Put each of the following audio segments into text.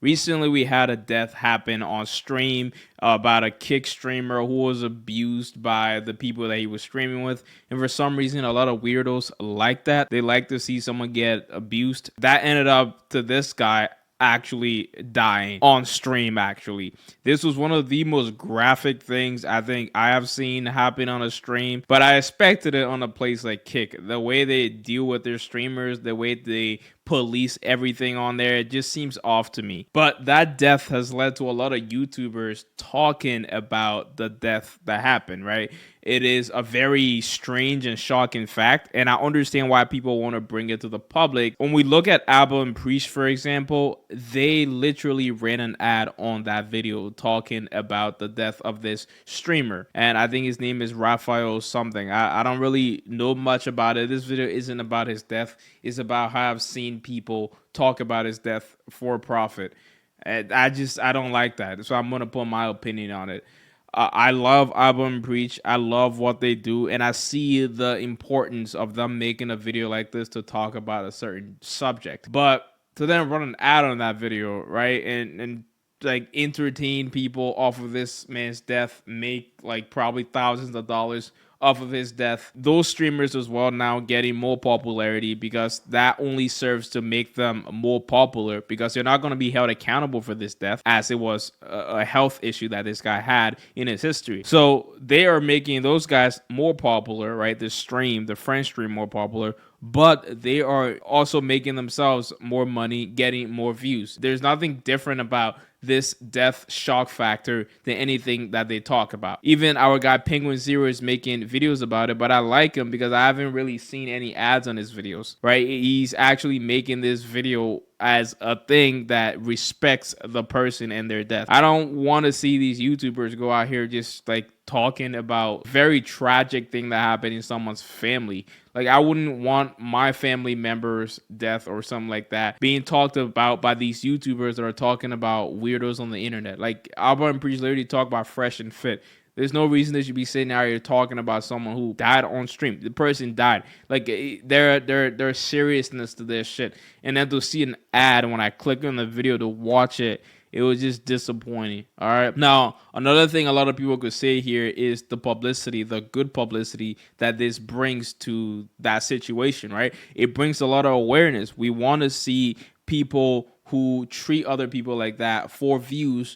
Recently, we had a death happen on stream about a kick streamer who was abused by the people that he was streaming with. And for some reason, a lot of weirdos like that. They like to see someone get abused. That ended up to this guy actually dying on stream. Actually, this was one of the most graphic things I think I have seen happen on a stream, but I expected it on a place like Kick. The way they deal with their streamers, the way they police everything on there, it just seems off to me. But that death has led to a lot of YouTubers talking about the death that happened, right? It is a very strange and shocking fact, and I understand why people want to bring it to the public. When we look at Abba and Priest, for example, they literally ran an ad on that video talking about the death of this streamer, and I think his name is Raphael something. I don't really know much about it. This video isn't about his death. It's about how I've seen people talk about his death for profit. And I don't like that. So I'm gonna put my opinion on it. I love Album Preach. I love what they do, and I see the importance of them making a video like this to talk about a certain subject. But to then run an ad on that video, right, and like entertain people off of this man's death, make like probably thousands of dollars off of his death. Those streamers as well now getting more popularity because that only serves to make them more popular, because they're not going to be held accountable for this death as it was a health issue that this guy had in his history. So they are making those guys more popular, right? The French stream more popular, but they are also making themselves more money, getting more views. There's nothing different about this death shock factor than anything that they talk about. Even our guy Penguin Zero is making videos about it, but I like him because I haven't really seen any ads on his videos, right? He's actually making this video as a thing that respects the person and their death. I don't want to see these YouTubers go out here just like talking about very tragic thing that happened in someone's family. Like, I wouldn't want my family member's death or something like that being talked about by these YouTubers that are talking about weirdos on the internet. Like, Albert and Priest literally talk about Fresh and Fit. There's no reason they should be sitting out here talking about someone who died on stream. The person died. Like, there's seriousness to this shit. And then to see an ad when I click on the video to watch it, it was just disappointing. All right. Now, another thing a lot of people could say here is the publicity, the good publicity that this brings to that situation, right? It brings a lot of awareness. We want to see people who treat other people like that for views,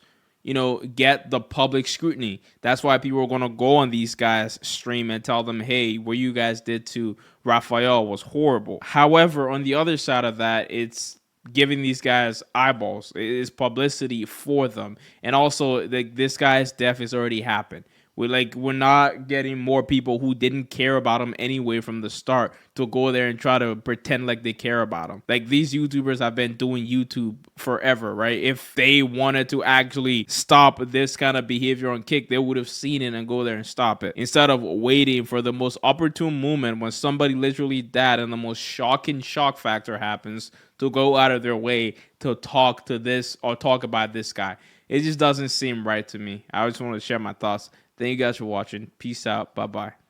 get the public scrutiny. That's why people are going to go on these guys' stream and tell them, hey, what you guys did to Raphael was horrible. However, on the other side of that, it's giving these guys eyeballs. It is publicity for them. And also, this guy's death has already happened. We're not getting more people who didn't care about him anyway from the start to go there and try to pretend like they care about him. Like, these YouTubers have been doing YouTube forever, right? If they wanted to actually stop this kind of behavior on Kick, they would have seen it and go there and stop it, instead of waiting for the most opportune moment when somebody literally died and the most shocking shock factor happens to go out of their way to talk to this or talk about this guy. It just doesn't seem right to me. I just want to share my thoughts. Thank you guys for watching. Peace out. Bye-bye.